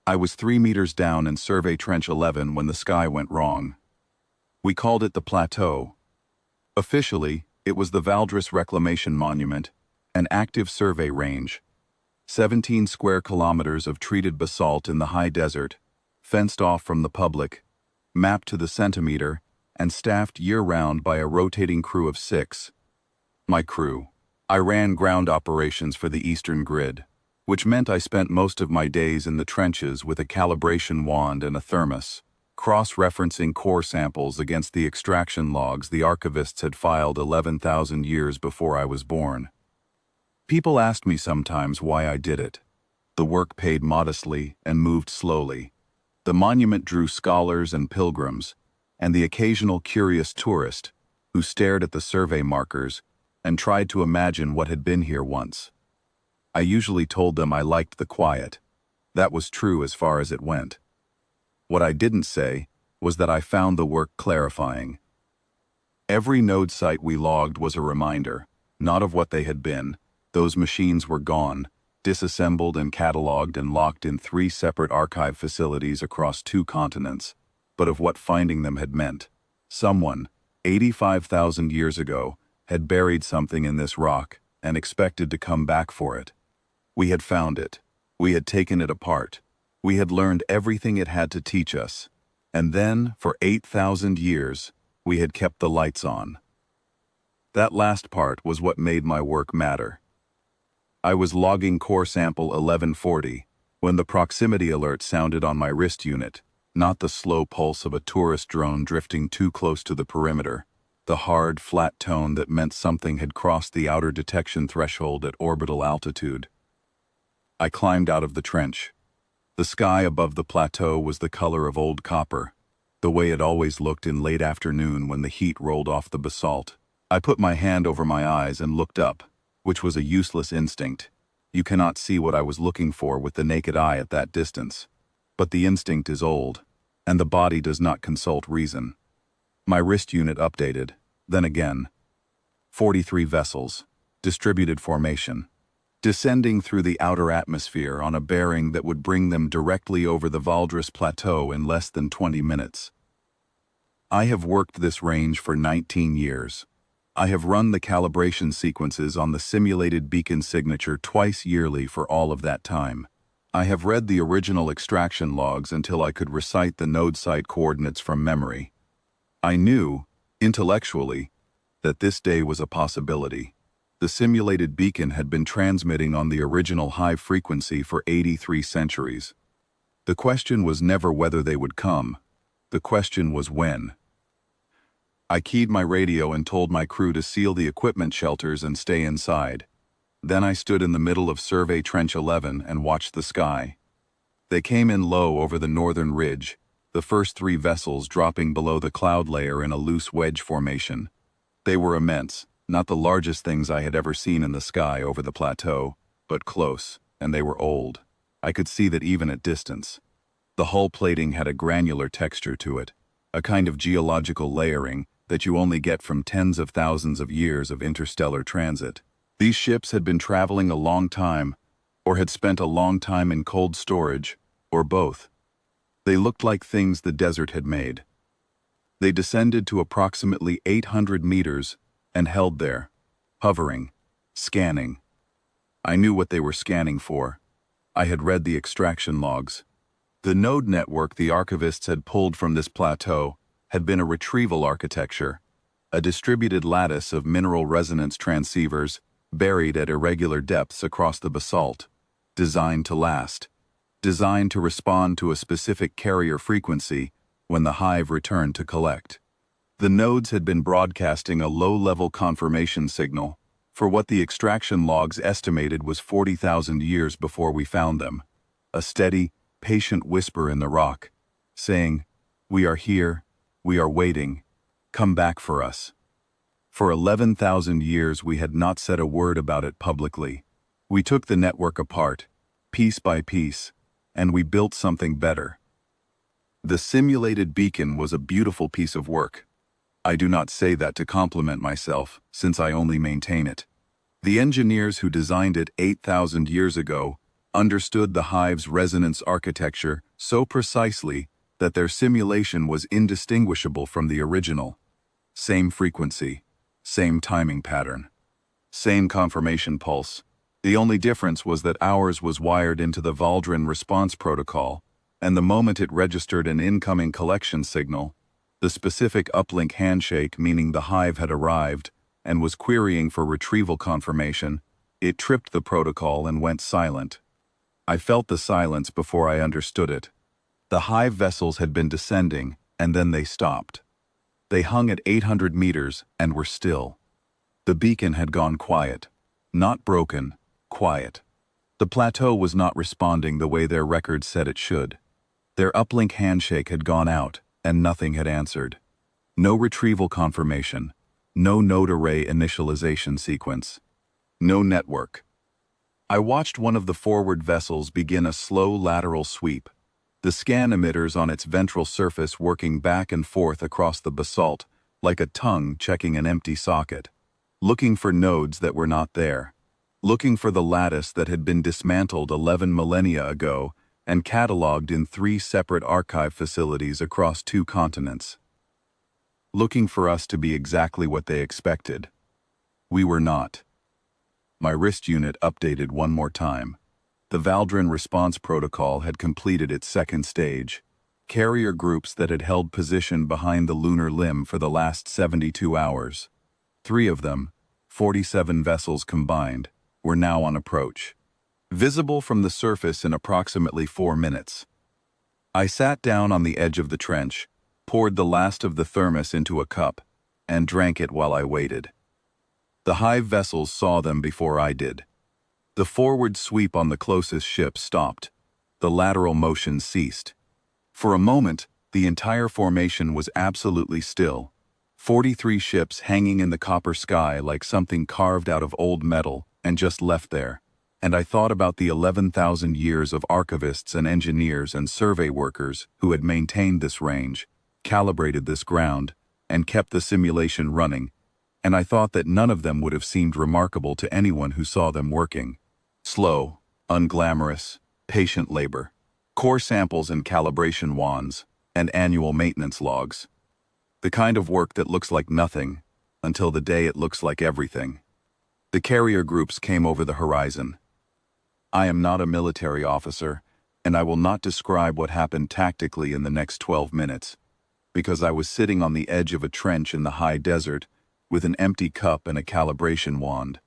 I was 3 meters down in Survey Trench 11 when the sky went wrong. We called it the Plateau. Officially, it was the Valdres Reclamation Monument, an active survey range. 17 square kilometers of treated basalt in the high desert, fenced off from the public, mapped to the centimeter, and staffed year-round by a rotating crew of 6. My crew. I ran ground operations for the Eastern Grid, which meant I spent most of my days in the trenches with a calibration wand and a thermos, cross-referencing core samples against the extraction logs the archivists had filed 11,000 years before I was born. People asked me sometimes why I did it. The work paid modestly and moved slowly. The monument drew scholars and pilgrims, and the occasional curious tourist who stared at the survey markers and tried to imagine what had been here once. I usually told them I liked the quiet. That was true as far as it went. What I didn't say was that I found the work clarifying. Every node site we logged was a reminder, not of what they had been. Those machines were gone, disassembled and cataloged and locked in 3 separate archive facilities across 2 continents, but of what finding them had meant. Someone, 85,000 years ago, had buried something in this rock and expected to come back for it. We had found it. We had taken it apart. We had learned everything it had to teach us. And then, for 8,000 years, we had kept the lights on. That last part was what made my work matter. I was logging core sample 1140 when the proximity alert sounded on my wrist unit, not the slow pulse of a tourist drone drifting too close to the perimeter, the hard, flat tone that meant something had crossed the outer detection threshold at orbital altitude. I climbed out of the trench. The sky above the plateau was the color of old copper, the way it always looked in late afternoon when the heat rolled off the basalt. I put my hand over my eyes and looked up, which was a useless instinct. You cannot see what I was looking for with the naked eye at that distance. But the instinct is old, and the body does not consult reason. My wrist unit updated, then again. 43 vessels, distributed formation, descending through the outer atmosphere on a bearing that would bring them directly over the Valdres Plateau in less than 20 minutes. I have worked this range for 19 years. I have run the calibration sequences on the simulated beacon signature twice yearly for all of that time. I have read the original extraction logs until I could recite the node site coordinates from memory. I knew, intellectually, that this day was a possibility. The simulated beacon had been transmitting on the original high frequency for 83 centuries. The question was never whether they would come. The question was when. I keyed my radio and told my crew to seal the equipment shelters and stay inside. Then I stood in the middle of Survey Trench 11 and watched the sky. They came in low over the northern ridge, the first 3 vessels dropping below the cloud layer in a loose wedge formation. They were immense, not the largest things I had ever seen in the sky over the plateau, but close, and they were old. I could see that even at distance. The hull plating had a granular texture to it, a kind of geological layering that you only get from tens of thousands of years of interstellar transit. These ships had been traveling a long time, or had spent a long time in cold storage, or both. They looked like things the desert had made. They descended to approximately 800 meters and held there, hovering, scanning. I knew what they were scanning for. I had read the extraction logs. The node network the archivists had pulled from this plateau had been a retrieval architecture, a distributed lattice of mineral resonance transceivers buried at irregular depths across the basalt, designed to last, designed to respond to a specific carrier frequency when the hive returned to collect. The nodes had been broadcasting a low-level confirmation signal for what the extraction logs estimated was 40,000 years before we found them, a steady, patient whisper in the rock, saying, "We are here, we are waiting, come back for us." For 11,000 years we had not said a word about it publicly. We took the network apart, piece by piece, and we built something better. The simulated beacon was a beautiful piece of work. I do not say that to compliment myself, since I only maintain it. The engineers who designed it 8,000 years ago understood the hive's resonance architecture so precisely that their simulation was indistinguishable from the original. Same frequency, same timing pattern, same confirmation pulse. The only difference was that ours was wired into the Valdrin response protocol, and the moment it registered an incoming collection signal, the specific uplink handshake meaning the hive had arrived and was querying for retrieval confirmation, it tripped the protocol and went silent. I felt the silence before I understood it. The hive vessels had been descending, and then they stopped. They hung at 800 meters and were still. The beacon had gone quiet. Not broken, quiet. The plateau was not responding the way their records said it should. Their uplink handshake had gone out, and nothing had answered. No retrieval confirmation. No node array initialization sequence. No network. I watched one of the forward vessels begin a slow lateral sweep, the scan emitters on its ventral surface working back and forth across the basalt like a tongue checking an empty socket, looking for nodes that were not there, looking for the lattice that had been dismantled 11 millennia ago and cataloged in 3 separate archive facilities across 2 continents. Looking for us to be exactly what they expected. We were not. My wrist unit updated one more time. The Valdrin response protocol had completed its second stage. Carrier groups that had held position behind the lunar limb for the last 72 hours. 3 of them, 47 vessels combined, were now on approach. Visible from the surface in approximately 4 minutes. I sat down on the edge of the trench, poured the last of the thermos into a cup, and drank it while I waited. The hive vessels saw them before I did. The forward sweep on the closest ship stopped. The lateral motion ceased. For a moment, the entire formation was absolutely still. 43 ships hanging in the copper sky like something carved out of old metal and just left there. And I thought about the 11,000 years of archivists and engineers and survey workers who had maintained this range, calibrated this ground, and kept the simulation running, and I thought that none of them would have seemed remarkable to anyone who saw them working. Slow, unglamorous, patient labor, core samples and calibration wands, and annual maintenance logs. The kind of work that looks like nothing until the day it looks like everything. The carrier groups came over the horizon. I am not a military officer, and I will not describe what happened tactically in the next 12 minutes, because I was sitting on the edge of a trench in the high desert with an empty cup and a calibration wand.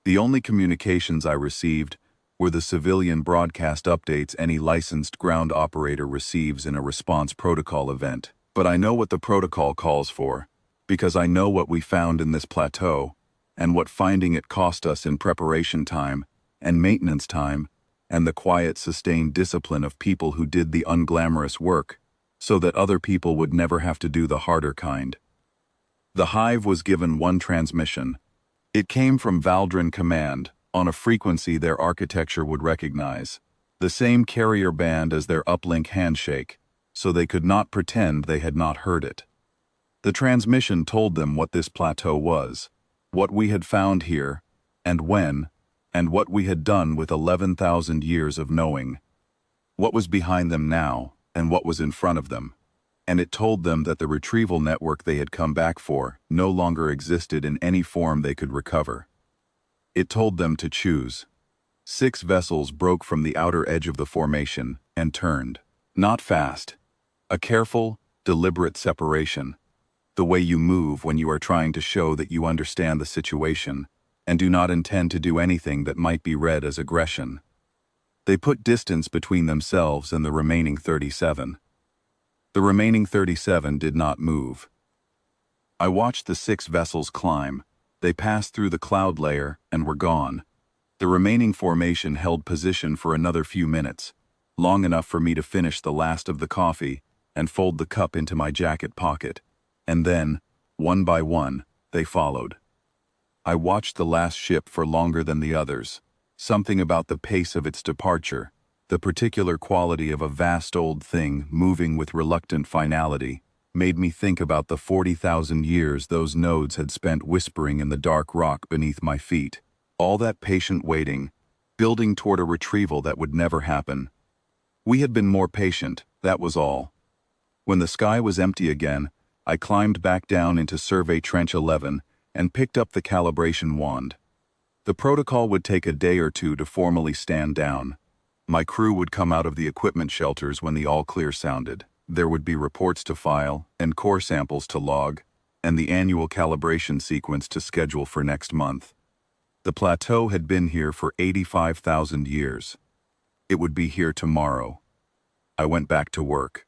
The only communications I received were the civilian broadcast updates any licensed ground operator receives in a response protocol event. But I know what the protocol calls for, because I know what we found in this plateau, and what finding it cost us in preparation time, and maintenance time, and the quiet, sustained discipline of people who did the unglamorous work, so that other people would never have to do the harder kind. The hive was given one transmission. It came from Valdrin Command, on a frequency their architecture would recognize, the same carrier band as their uplink handshake, so they could not pretend they had not heard it. The transmission told them what this plateau was, what we had found here, and when, and what we had done with 11,000 years of knowing. What was behind them now, and what was in front of them. And it told them that the retrieval network they had come back for no longer existed in any form they could recover. It told them to choose. 6 vessels broke from the outer edge of the formation and turned. Not fast. A careful, deliberate separation. The way you move when you are trying to show that you understand the situation and do not intend to do anything that might be read as aggression. They put distance between themselves and the remaining 37. The remaining 37 did not move. I watched the 6 vessels climb. They passed through the cloud layer and were gone. The remaining formation held position for another few minutes, long enough for me to finish the last of the coffee and fold the cup into my jacket pocket. And then, one by one, they followed. I watched the last ship for longer than the others. Something about the pace of its departure, the particular quality of a vast old thing moving with reluctant finality, made me think about the 40,000 years those nodes had spent whispering in the dark rock beneath my feet. All that patient waiting, building toward a retrieval that would never happen. We had been more patient, that was all. When the sky was empty again, I climbed back down into Survey Trench 11 and picked up the calibration wand. The protocol would take a day or two to formally stand down. My crew would come out of the equipment shelters when the all-clear sounded. There would be reports to file, and core samples to log, and the annual calibration sequence to schedule for next month. The plateau had been here for 85,000 years. It would be here tomorrow. I went back to work.